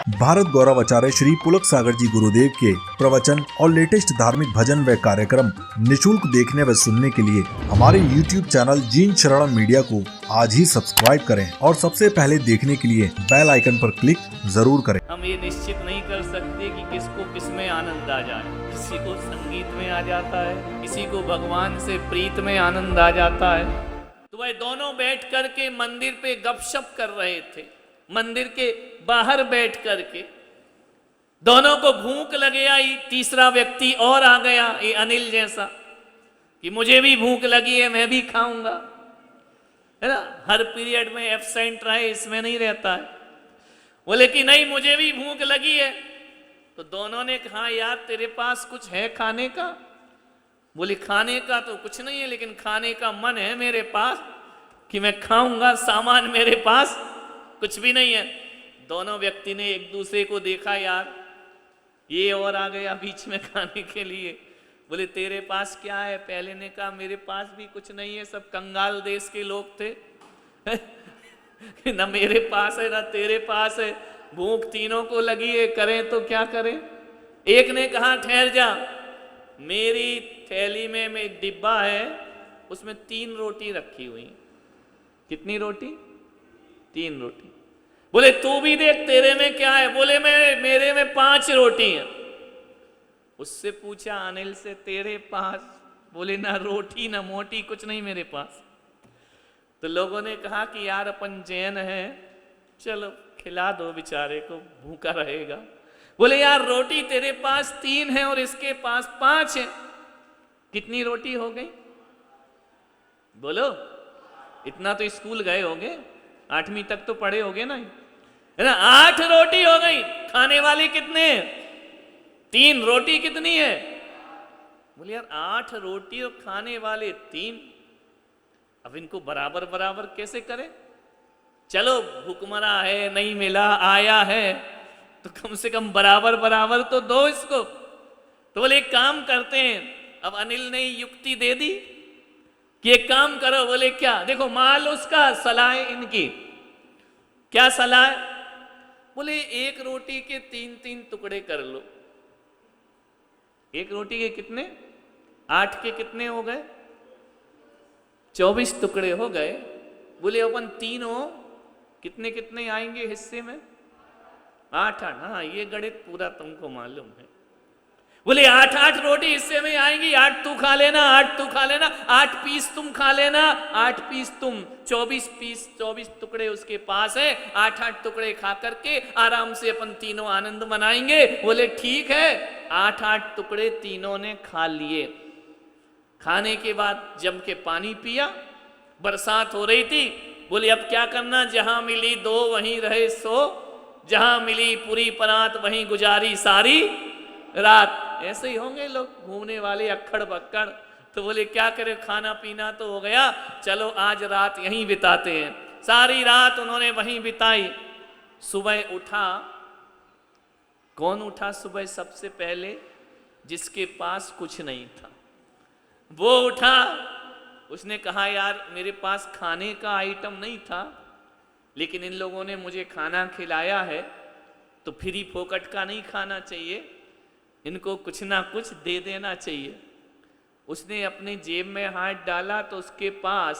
भारत गौरव आचार्य श्री पुलक सागर जी गुरुदेव के प्रवचन और लेटेस्ट धार्मिक भजन व कार्यक्रम निशुल्क देखने व सुनने के लिए हमारे YouTube चैनल जीन शरणम मीडिया को आज ही सब्सक्राइब करें और सबसे पहले देखने के लिए बेल आइकन पर क्लिक जरूर करें। हम ये निश्चित नहीं कर सकते कि किसको किसमें आनंद आ जाए। किसी को संगीत में आ जाता है, किसी को भगवान से प्रीत में आनंद आ जाता है। तो वह दोनों बैठ करके मंदिर पे गपशप कर रहे थे। मंदिर के बाहर बैठ करके दोनों को भूख लगे आई। तीसरा व्यक्ति और आ गया, ये अनिल जैसा, कि मुझे भी भूख लगी है, मैं भी खाऊंगा, है ना। हर पीरियड में एब्सेंट रहे, इसमें नहीं रहता है। बोले कि नहीं, मुझे भी भूख लगी है। तो दोनों ने कहा, यार तेरे पास कुछ है खाने का? बोले खाने का तो कुछ नहीं है, लेकिन खाने का मन है मेरे पास कि मैं खाऊंगा। सामान मेरे पास कुछ भी नहीं है। दोनों व्यक्ति ने एक दूसरे को देखा, यार ये और आ गया बीच में खाने के लिए। बोले तेरे पास क्या है? पहले ने कहा मेरे पास भी कुछ नहीं है, सब कंगाल देश के लोग थे ना मेरे पास है ना तेरे पास है, भूख तीनों को लगी है, करें तो क्या करें। एक ने कहा ठहर जा, मेरी थैली में एक डिब्बा है, उसमें 3 रोटी रखी हुई। कितनी रोटी? 3 रोटी। बोले तू भी देख तेरे में क्या है? बोले मेरे में 5 रोटी हैं। उससे पूछा अनिल से, तेरे पास? बोले ना रोटी ना मोटी, कुछ नहीं मेरे पास। तो लोगों ने कहा कि यार अपन जैन हैं, चलो खिला दो बेचारे को, भूखा रहेगा। बोले यार रोटी तेरे पास 3 है और इसके पास 5 है, कितनी रोटी हो गई? बोलो, इतना तो स्कूल गए होगे, 8वीं तक तो पढ़े होगे ना, है ना। 8 रोटी हो गई। खाने वाले कितने हैं? 3। रोटी कितनी है? बोले यार 8 रोटी और खाने वाले 3, अब इनको बराबर बराबर कैसे करें? चलो भूखमरा है, नहीं मिला, आया है, तो कम से कम बराबर बराबर तो दो इसको। तो बोले एक काम करते हैं। अब अनिल ने युक्ति दे दी कि एक काम करो। बोले क्या? देखो माल उसका, सलाह इनकी। क्या सलाह? बोले 1 रोटी के 3-3 टुकड़े कर लो। 1 रोटी के कितने? 8 के कितने हो गए? 24 टुकड़े हो गए। बोले अपन तीनों कितने कितने आएंगे हिस्से में? 8-8। हाँ, ये गणित पूरा तुमको मालूम है। बोले 8-8 रोटी हिस्से में आएंगी। 8 तू खा लेना, 8 तू खा लेना, 8 पीस तुम खा लेना, 8 पीस तुम, 24 पीस, 24 टुकड़े उसके पास है। 8-8 टुकड़े खा करके आराम से अपन तीनों आनंद मनाएंगे। बोले ठीक है। 8-8 टुकड़े तीनों ने खा लिए। खाने के बाद जम के पानी पिया। बरसात हो रही थी। बोले अब क्या करना? जहां मिली 2 वहीं रहे 100, जहां मिली पूरी परात वहीं गुजारी सारी रात। ऐसे ही होंगे लोग घूमने वाले अक्खड़ बक्कड़। तो बोले क्या करें, खाना पीना तो हो गया, चलो आज रात यहीं बिताते हैं। सारी रात उन्होंने वहीं बिताई। सुबह उठा। कौन उठा सुबह सबसे पहले? जिसके पास कुछ नहीं था वो उठा। उसने कहा यार मेरे पास खाने का आइटम नहीं था, लेकिन इन लोगों ने मुझे खाना खिलाया है, तो फ्री फोकट का नहीं खाना चाहिए, इनको कुछ ना कुछ दे देना चाहिए। उसने अपने जेब में हाथ डाला तो उसके पास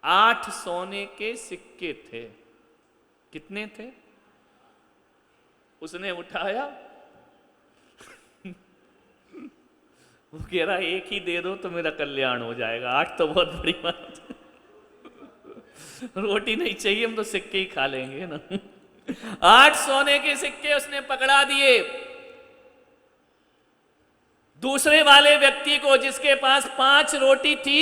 8 सोने के सिक्के थे। कितने थे? उसने उठाया वो कह रहा 1 ही दे दो तो मेरा कल्याण हो जाएगा, 8 तो बहुत बड़ी बात है। रोटी नहीं चाहिए, हम तो सिक्के ही खा लेंगे ना। 8 सोने के सिक्के उसने पकड़ा दिए। दूसरे वाले व्यक्ति को, जिसके पास 5 रोटी थी,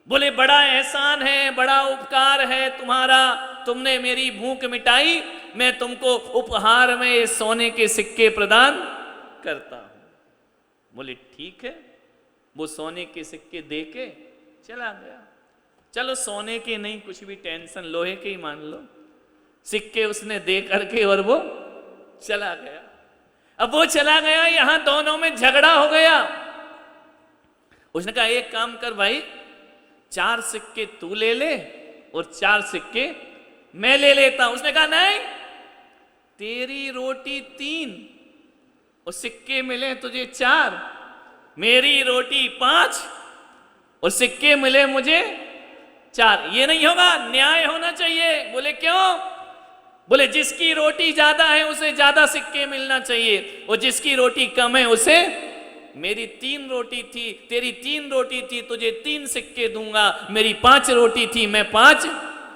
बोले बड़ा एहसान है, बड़ा उपकार है तुम्हारा, तुमने मेरी भूख मिटाई, मैं तुमको उपहार में सोने के सिक्के प्रदान करता हूं। बोले ठीक है। वो सोने के सिक्के दे के चला गया। चलो सोने के नहीं, कुछ भी टेंशन, लोहे के ही मान लो। सिक्के उसने दे करके और वो चला गया। अब वो चला गया, यहां दोनों में झगड़ा हो गया। उसने कहा एक काम कर भाई, 4 सिक्के तू ले ले और 4 सिक्के मैं ले लेता हूं। उसने कहा नहीं, तेरी रोटी 3 और सिक्के मिले तुझे 4, मेरी रोटी 5 और सिक्के मिले मुझे 4, ये नहीं होगा, न्याय होना चाहिए। बोले क्यों? बोले जिसकी रोटी ज्यादा है उसे ज्यादा सिक्के मिलना चाहिए, और जिसकी रोटी कम है उसे, मेरी 3 रोटी थी, तेरी 3 रोटी थी, तुझे 3 सिक्के दूंगा, मेरी 5 रोटी थी, मैं 5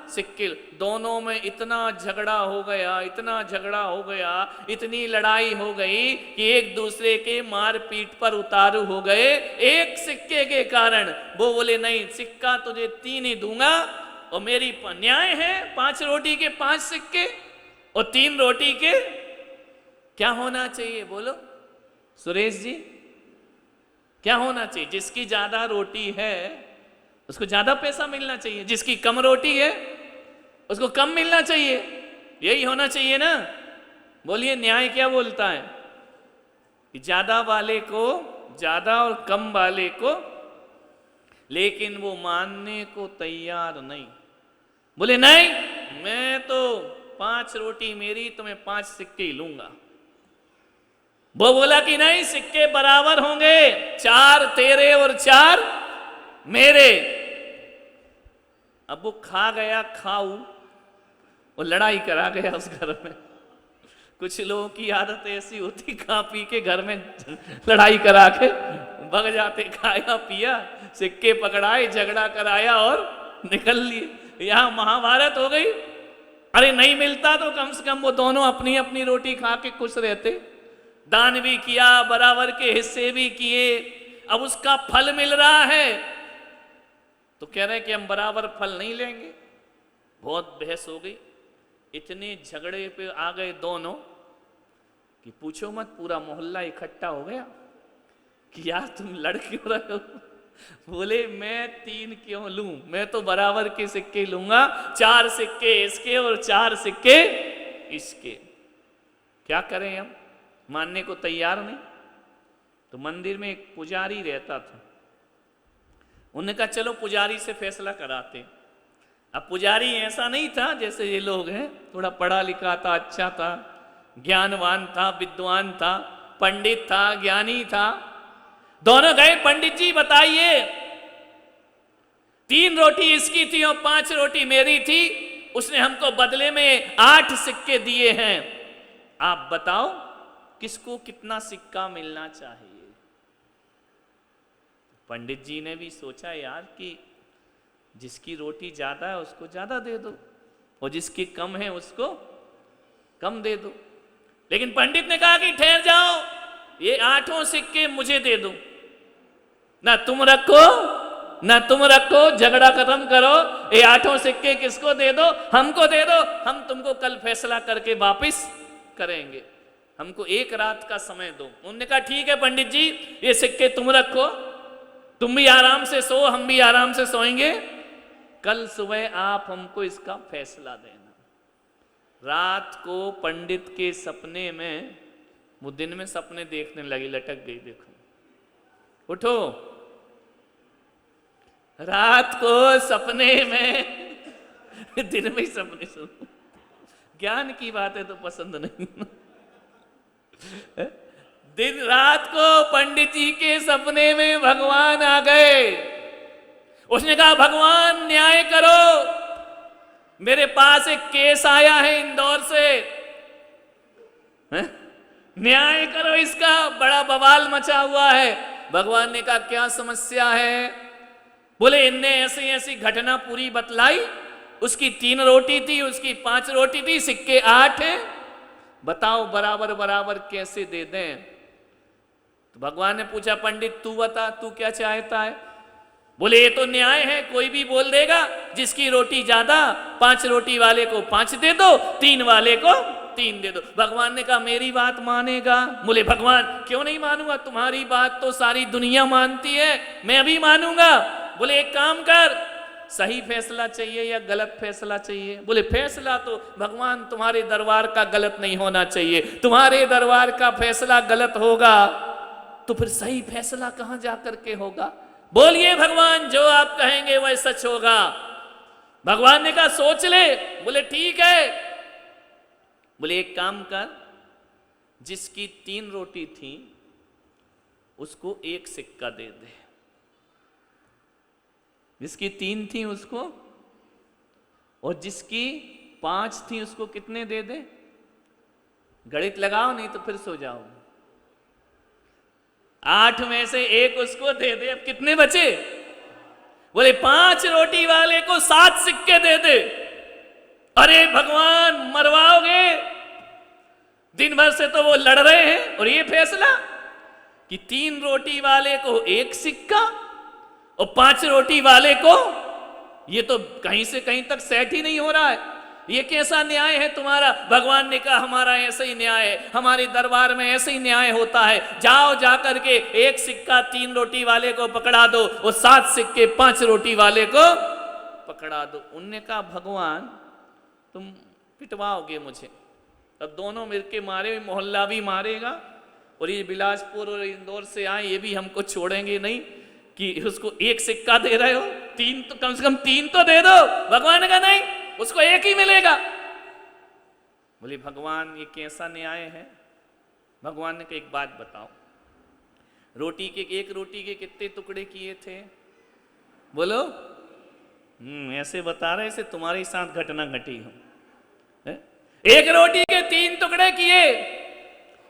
सिक्के। दोनों में इतना झगड़ा हो गया, इतना झगड़ा हो गया, इतनी लड़ाई हो गई कि एक दूसरे के मार पीट पर उतारू हो गए एक सिक्के के कारण। वो बोले नहीं, सिक्का तुझे 3 ही दूंगा, और मेरी न्याय है 5 रोटी के 5 सिक्के और 3 रोटी के। क्या होना चाहिए बोलो सुरेश जी, क्या होना चाहिए? जिसकी ज्यादा रोटी है उसको ज्यादा पैसा मिलना चाहिए, जिसकी कम रोटी है उसको कम मिलना चाहिए, यही होना चाहिए ना। बोलिए न्याय क्या बोलता है? कि ज्यादा वाले को ज्यादा और कम वाले को, लेकिन वो मानने को तैयार नहीं। बोले नहीं, मैं तो 5 रोटी मेरी, तो मैं 5 सिक्के ही लूंगा। वो बोला कि नहीं, सिक्के बराबर होंगे, 4 तेरे और 4 मेरे। अब वो खा गया खाऊ और लड़ाई करा गया उस घर में। कुछ लोगों की आदत ऐसी होती, खा पी के घर में लड़ाई करा के भग जाते, खाया पिया, सिक्के पकड़ाए, झगड़ा कराया और निकल लिए। यहां महाभारत हो गई। अरे नहीं मिलता तो कम से कम वो दोनों अपनी अपनी रोटी खा के खुश रहते, दान भी किया, बराबर के हिस्से भी किए। अब उसका फल मिल रहा है तो कह रहे हैं कि हम बराबर फल नहीं लेंगे। बहुत बहस हो गई, इतने झगड़े पे आ गए दोनों कि पूछो मत, पूरा मोहल्ला इकट्ठा हो गया कि यार तुम लड़ क्यों रहे हो? बोले मैं 3 क्यों लूं, मैं तो बराबर के सिक्के लूंगा, 4 सिक्के इसके और 4 सिक्के इसके। क्या करें हम, मानने को तैयार नहीं। तो मंदिर में एक पुजारी रहता था, उन्होंने कहा चलो पुजारी से फैसला कराते। अब पुजारी ऐसा नहीं था जैसे ये लोग हैं, थोड़ा पढ़ा लिखा था, अच्छा था, ज्ञानवान था, विद्वान था, पंडित था, ज्ञानी था। दोनों गए, पंडित जी बताइए, 3 रोटी इसकी थी और 5 रोटी मेरी थी, उसने हमको बदले में 8 सिक्के दिए हैं, आप बताओ किसको कितना सिक्का मिलना चाहिए? पंडित जी ने भी सोचा यार कि जिसकी रोटी ज्यादा है उसको ज्यादा दे दो, और जिसकी कम है उसको कम दे दो। लेकिन पंडित ने कहा कि ठहर जाओ, ये 8 सिक्के मुझे दे दो, ना तुम रखो ना तुम रखो, झगड़ा खत्म करो, ये 8 सिक्के किसको दे दो? हमको दे दो, हम तुमको कल फैसला करके वापिस करेंगे, हमको 1 रात का समय दो। उन्होंने कहा ठीक है पंडित जी, ये सिक्के तुम रखो, तुम भी आराम से सो, हम भी आराम से सोएंगे, कल सुबह आप हमको इसका फैसला देना। रात को पंडित के सपने में, वो दिन में सपने देखने लगी, लटक गई, देखो उठो। रात को सपने में दिन में ही सपने सुनो, ज्ञान की बातें तो पसंद नहीं। दिन रात को पंडित जी के सपने में भगवान आ गए। उसने कहा भगवान न्याय करो, मेरे पास एक केस आया है इंदौर से, न्याय करो इसका, बड़ा बवाल मचा हुआ है। भगवान ने कहा क्या समस्या है? बोले इनने ऐसी ऐसी घटना पूरी बतलाई, उसकी 3 रोटी थी, उसकी 5 रोटी थी, सिक्के 8 हैं, बताओ बराबर बराबर कैसे दे दें? तो भगवान ने पूछा पंडित तू बता, तू क्या चाहता है? बोले ये तो न्याय है, कोई भी बोल देगा, जिसकी रोटी ज्यादा 5 रोटी वाले को 5 दे दो, 3 वाले को 3 दे दो। भगवान ने कहा मेरी बात मानेगा? बोले भगवान क्यों नहीं मानूंगा, तुम्हारी बात तो सारी दुनिया मानती है, मैं अभी मानूंगा। बोले एक काम कर, सही फैसला चाहिए या गलत फैसला चाहिए? बोले फैसला तो भगवान तुम्हारे दरबार का गलत नहीं होना चाहिए, तुम्हारे दरबार का फैसला गलत होगा तो फिर सही फैसला कहां जाकर के होगा? बोलिए भगवान जो आप कहेंगे वह सच होगा। भगवान ने कहा सोच ले। बोले ठीक है। बोले एक काम कर, जिसकी 3 रोटी थी उसको 1 सिक्का दे दे। जिसकी 3 थी उसको, और जिसकी 5 थी उसको कितने दे दे? गणित लगाओ नहीं तो फिर सो जाओ। 8 में से 1 उसको दे दे। अब कितने बचे? बोले 5 रोटी वाले को 7 सिक्के दे दे। अरे भगवान, मरवाओगे? दिन भर से तो वो लड़ रहे हैं, और ये फैसला कि 3 रोटी वाले को 1 सिक्का और 5 रोटी वाले को, ये तो कहीं से कहीं तक सेट ही नहीं हो रहा है। ये कैसा न्याय है तुम्हारा? भगवान ने कहा हमारा ऐसा ही न्याय है, हमारे दरबार में ऐसे ही न्याय होता है। जाओ जाकर के 1 सिक्का 3 रोटी वाले को पकड़ा दो और 7 सिक्के 5 रोटी वाले को पकड़ा दो। उनने कहा भगवान तुम पिटवाओगे मुझे। अब दोनों मिलके मारे, मोहल्ला भी मारेगा, और ये बिलासपुर और इंदौर से आए ये भी हमको छोड़ेंगे नहीं कि उसको 1 सिक्का दे रहे हो, 3 तो कम से कम 3 तो दे दो। भगवान ने कहा नहीं, उसको 1 ही मिलेगा। बोले भगवान ये कैसा न्याय है? भगवान ने कहा एक बात बताओ, रोटी के 1 रोटी के कितने टुकड़े किए थे? बोलो। ऐसे बता रहे ऐसे तुम्हारे साथ घटना घटी हो। 1 रोटी के 3 टुकड़े किए।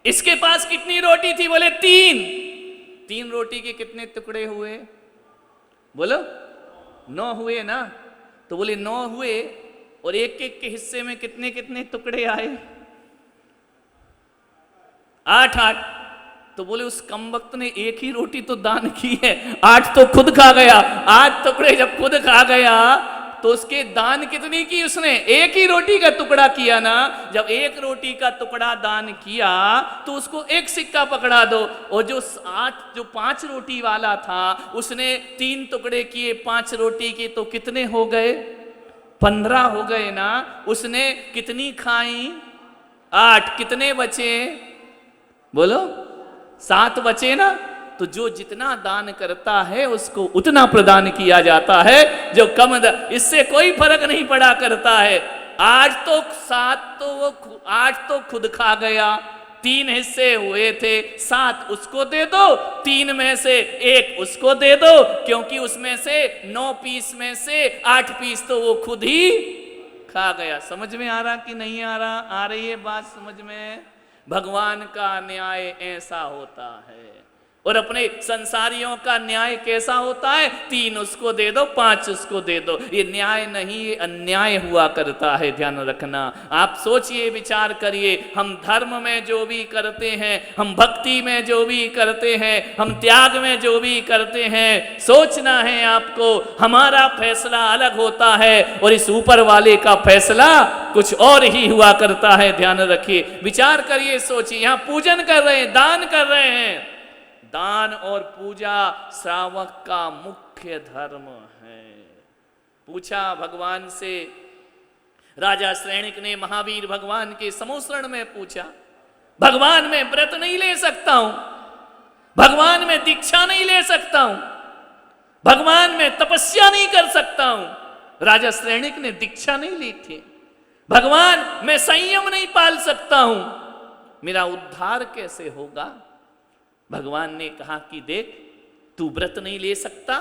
इसके पास कितनी रोटी थी? बोले 3। 3 रोटी के कितने टुकड़े हुए? बोलो 9 हुए ना। तो बोले 9 हुए, और एक एक के हिस्से में कितने कितने टुकड़े आए? 8। तो बोले उस कमबख्त ने 1 ही रोटी तो दान की है, 8 तो खुद खा गया। 8 टुकड़े जब खुद खा गया तो उसके दान कितनी की उसने? 1 ही रोटी का टुकड़ा किया ना। जब 1 रोटी का टुकड़ा दान किया तो उसको 1 सिक्का पकड़ा दो। और जो 5 रोटी वाला था उसने 3 टुकड़े किए 5 रोटी के, तो कितने हो गए? 15 हो गए ना। उसने कितनी खाई? 8। कितने बचे? बोलो 7 बचे ना। तो जो जितना दान करता है उसको उतना प्रदान किया जाता है। जो कम इससे कोई फर्क नहीं पड़ा करता है। 8 तो 7 तो वो 8 तो खुद खा गया, 3 हिस्से हुए थे, 7 उसको दे दो, 3 में से 1 उसको दे दो, क्योंकि उसमें से 9 पीस में से 8 पीस तो वो खुद ही खा गया। समझ में आ रहा कि नहीं आ रहा? आ रही है बात समझ में? भगवान का न्याय ऐसा होता है। और अपने संसारियों का न्याय कैसा होता है? 3 उसको दे दो, 5 उसको दे दो। ये न्याय नहीं, ये अन्याय हुआ करता है। ध्यान रखना। आप सोचिए, विचार करिए, हम धर्म में जो भी करते हैं, हम भक्ति में जो भी करते हैं, हम त्याग में जो भी करते हैं, सोचना है आपको हमारा फैसला अलग होता है और इस ऊपर वाले का फैसला कुछ और ही हुआ करता है। ध्यान रखिए, विचार करिए, सोचिए। यहां पूजन कर रहे हैं, दान कर रहे हैं। दान और पूजा श्रावक का मुख्य धर्म है। पूछा भगवान से, राजा श्रेणिक ने महावीर भगवान के समोसरण में पूछा, भगवान मैं व्रत नहीं ले सकता हूं, भगवान मैं दीक्षा नहीं ले सकता हूं, भगवान मैं तपस्या नहीं कर सकता हूं। राजा श्रेणिक ने दीक्षा नहीं ली थी। भगवान मैं संयम नहीं पाल सकता हूं, मेरा उद्धार कैसे होगा? भगवान ने कहा कि देख, तू व्रत नहीं ले सकता।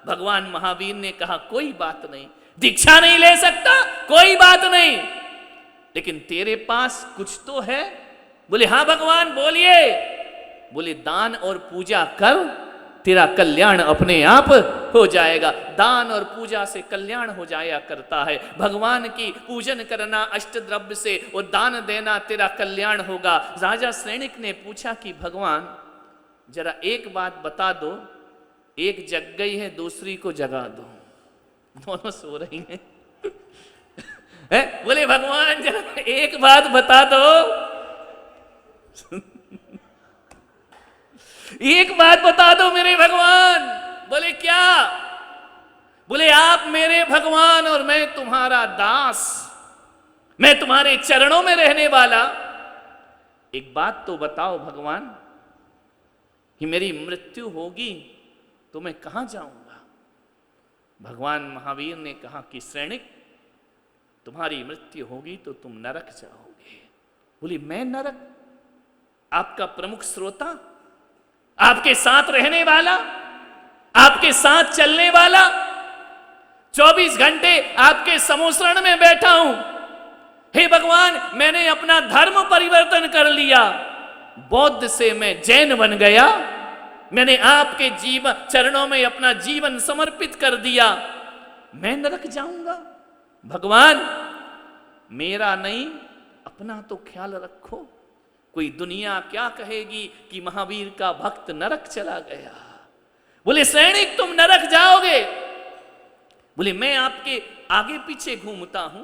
भगवान महावीर ने कहा कोई बात नहीं। दीक्षा नहीं ले सकता, कोई बात नहीं, लेकिन तेरे पास कुछ तो है। बोले हाँ भगवान बोलिए। बोले दान और पूजा कर, तेरा कल्याण अपने आप हो जाएगा। दान और पूजा से कल्याण हो जाया करता है। भगवान की पूजन करना अष्टद्रव्य से और दान देना तेरा कल्याण होगा। राजा श्रेणिक ने पूछा कि भगवान जरा एक बात बता दो, एक जग गई है दूसरी को जगा दो, दोनों सो रही हैं। बोले भगवान जरा एक बात बता दो। एक बात बता दो मेरे भगवान। बोले क्या? बोले आप मेरे भगवान और मैं तुम्हारा दास, मैं तुम्हारे चरणों में रहने वाला। एक बात तो बताओ भगवान, कि मेरी मृत्यु होगी तो मैं कहां जाऊंगा? भगवान महावीर ने कहा कि श्रेणिक, तुम्हारी मृत्यु होगी तो तुम नरक जाओगे। बोली मैं नरक? आपका प्रमुख श्रोता, आपके साथ रहने वाला, आपके साथ चलने वाला, 24 घंटे आपके समोसरण में बैठा हूं। हे भगवान, मैंने अपना धर्म परिवर्तन कर लिया, बौद्ध से मैं जैन बन गया, मैंने आपके जीवन चरणों में अपना जीवन समर्पित कर दिया, मैं नरक जाऊंगा? भगवान, मेरा नहीं, अपना तो ख्याल रखो। कोई दुनिया क्या कहेगी कि महावीर का भक्त नरक चला गया। बोले सैनिक, तुम नरक जाओगे? बोले मैं आपके आगे पीछे घूमता हूं,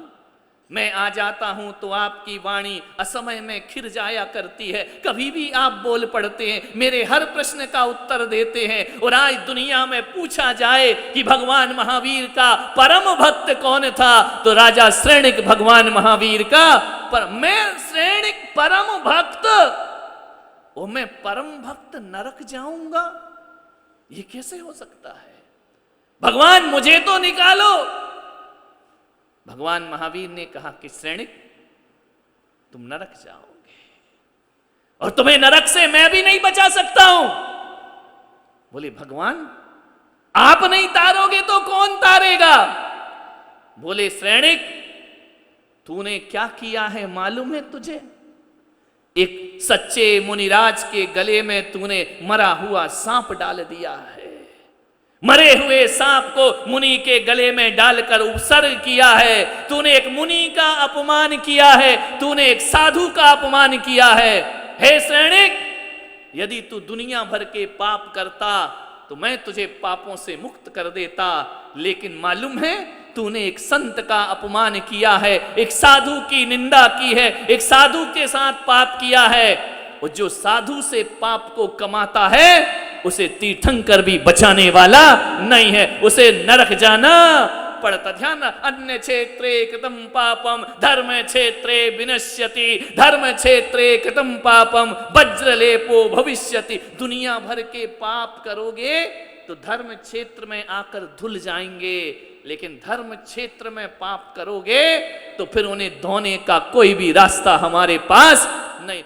मैं आ जाता हूं तो आपकी वाणी असमय में खिर जाया करती है, कभी भी आप बोल पड़ते हैं, मेरे हर प्रश्न का उत्तर देते हैं। और आज दुनिया में पूछा जाए कि भगवान महावीर का परम भक्त कौन था, तो राजा श्रेणिक भगवान महावीर का पर मैं श्रेणिक परम भक्त, ओ मैं परम भक्त नरक जाऊंगा? ये कैसे हो सकता है? भगवान मुझे तो निकालो। भगवान महावीर ने कहा कि श्रेणिक, तुम नरक जाओगे और तुम्हें नरक से मैं भी नहीं बचा सकता हूं। बोले भगवान, आप नहीं तारोगे तो कौन तारेगा? बोले श्रेणिक, तूने क्या किया है मालूम है तुझे? एक सच्चे मुनिराज के गले में तूने मरा हुआ सांप डाल दिया है। मरे हुए सांप को मुनि के गले में डालकर उपसर्ग किया है। तूने एक मुनि का अपमान किया है, तूने एक साधु का अपमान किया है। हे श्रेणिक, यदि तू दुनिया भर के पाप करता तो मैं तुझे पापों से मुक्त कर देता, लेकिन मालूम है तूने एक संत का अपमान किया है, एक साधु की निंदा की है, एक साधु के साथ पाप किया है। और जो साधु से पाप को कमाता है उसे तीर्थंकर भी बचाने वाला नहीं है, उसे नरक जाना पड़ता। ध्यान, अन्य क्षेत्रे कृतं पापम धर्म क्षेत्रे विनश्यति, धर्म क्षेत्रे कृतं पापम वज्रलेपो भविष्यति। दुनिया भर के पाप करोगे तो धर्म क्षेत्र में आकर धुल जाएंगे, लेकिन धर्म क्षेत्र में पाप करोगे तो फिर उन्हें धोने का कोई भी रास्ता हमारे पास नहीं।